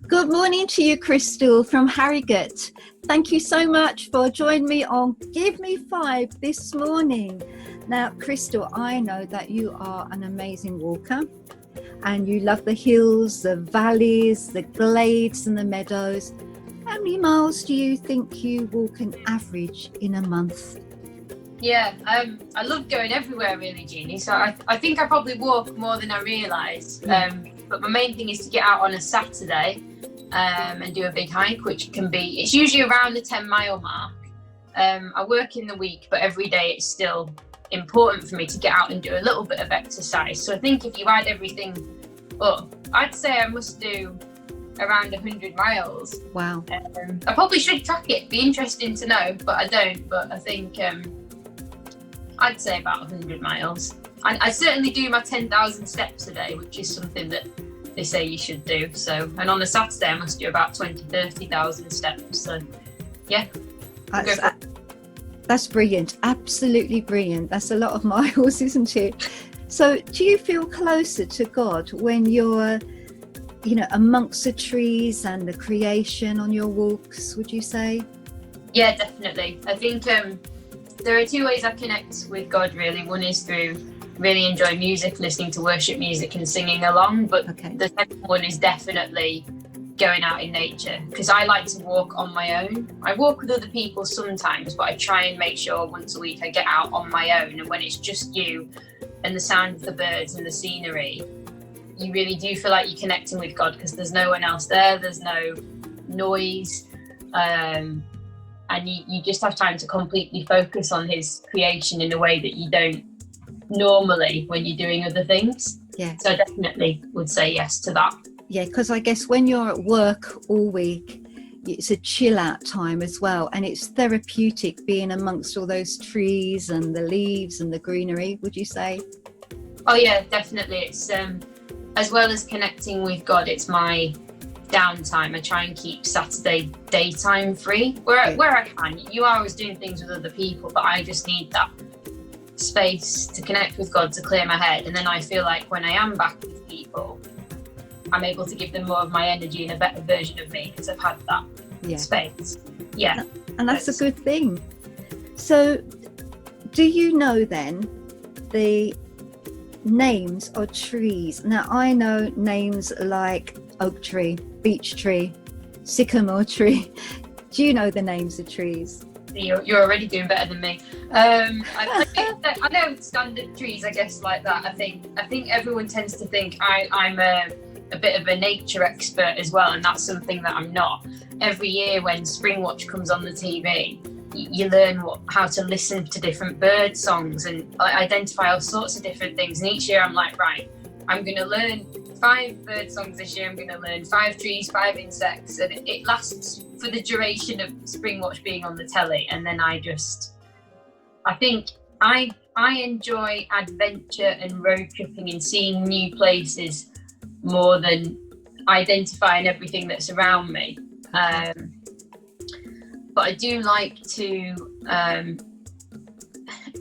Good morning to you, Christel from Harrogate. Thank you so much for joining me on Give Me Five this morning. Now, Christel, I know that you are an amazing walker and you love the hills, the valleys, the glades and the meadows. How many miles do you think you walk an average in a month? Yeah, I love going everywhere really, Jeannie. So I think I probably walk more than I realise. But my main thing is to get out on a Saturday and do a big hike, which can be, it's usually around the 10-mile mark. I work in the week, but every day it's still important for me to get out and do a little bit of exercise. So I think if you add everything up, I'd say I must do around 100 miles. Wow. I probably should track it, be interesting to know, but I don't. But I think I'd say about 100 miles. I certainly do my 10,000 steps a day, which is something that they say you should do. So, and on a Saturday, I must do about 30,000 steps. So, yeah. That's brilliant. Absolutely brilliant. That's a lot of miles, isn't it? So, do you feel closer to God when you're, amongst the trees and the creation on your walks, would you say? Yeah, definitely. I think there are two ways I connect with God, really. One is through really enjoying music, listening to worship music and singing along. But The second one is definitely going out in nature, because I like to walk on my own. I walk with other people sometimes, but I try and make sure once a week I get out on my own. And when it's just you and the sound of the birds and the scenery, you really do feel like you're connecting with God, because there's no one else there, there's no noise. And you just have time to completely focus on his creation in a way that you don't normally when you're doing other things. Yeah. So I definitely would say yes to that. Yeah, because I guess when you're at work all week, it's a chill out time as well. And it's therapeutic being amongst all those trees and the leaves and the greenery, would you say? Oh yeah, definitely. It's as well as connecting with God, it's my downtime. I try and keep Saturday daytime free where I can. You are always doing things with other people, but I just need that space to connect with God, to clear my head. And then I feel like when I am back with people, I'm able to give them more of my energy and a better version of me, because I've had that space. Yeah. And that's a good thing. So do you know then the names of trees? Now I know names like oak tree, beech tree, sycamore tree. Do you know the names of trees? You're already doing better than me. I know standard trees, I guess, like that. I think everyone tends to think I'm a bit of a nature expert as well, and that's something that I'm not. Every year when Spring Watch comes on the TV, you learn how to listen to different bird songs and identify all sorts of different things. And each year I'm like, right, I'm going to learn 5 bird songs this year. I'm going to learn 5 trees, 5 insects, and it lasts for the duration of Spring Watch being on the telly. And then I think I enjoy adventure and road tripping and seeing new places more than identifying everything that's around me. But I do like to,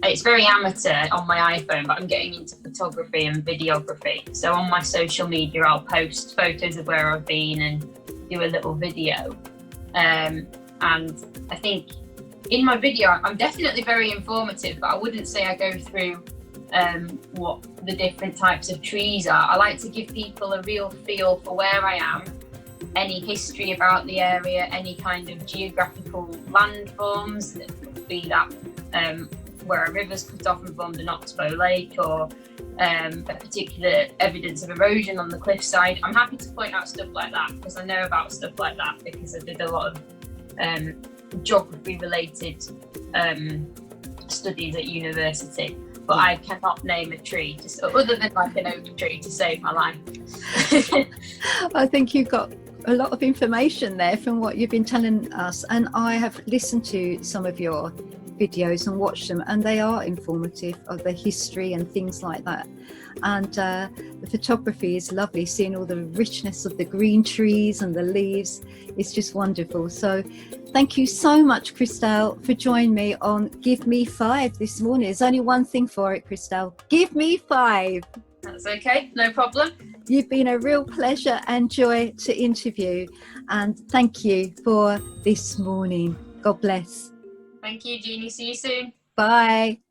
it's very amateur on my iPhone, but I'm getting into photography and videography. So on my social media, I'll post photos of where I've been and do a little video. And I think in my video, I'm definitely very informative, but I wouldn't say I go through what the different types of trees are. I like to give people a real feel for where I am, any history about the area, any kind of geographical landforms, be that where a river's cut off and formed an oxbow lake, or a particular evidence of erosion on the cliffside. I'm happy to point out stuff like that, because I know about stuff like that because I did a lot of geography related studies at university. But I cannot name a tree, other than like an oak tree, to save my life. I think you've got a lot of information there from what you've been telling us, and I have listened to some of your videos and watched them, and they are informative of the history and things like that. And the photography is lovely, seeing all the richness of the green trees and the leaves. It's just wonderful. So thank you so much, Christel, for joining me on Give Me Five this morning. There's only one thing for it, Christel. Give me 5. That's okay, no problem. You've been a real pleasure and joy to interview, and thank you for this morning. God bless. Thank you, Jeannie. See you soon. Bye.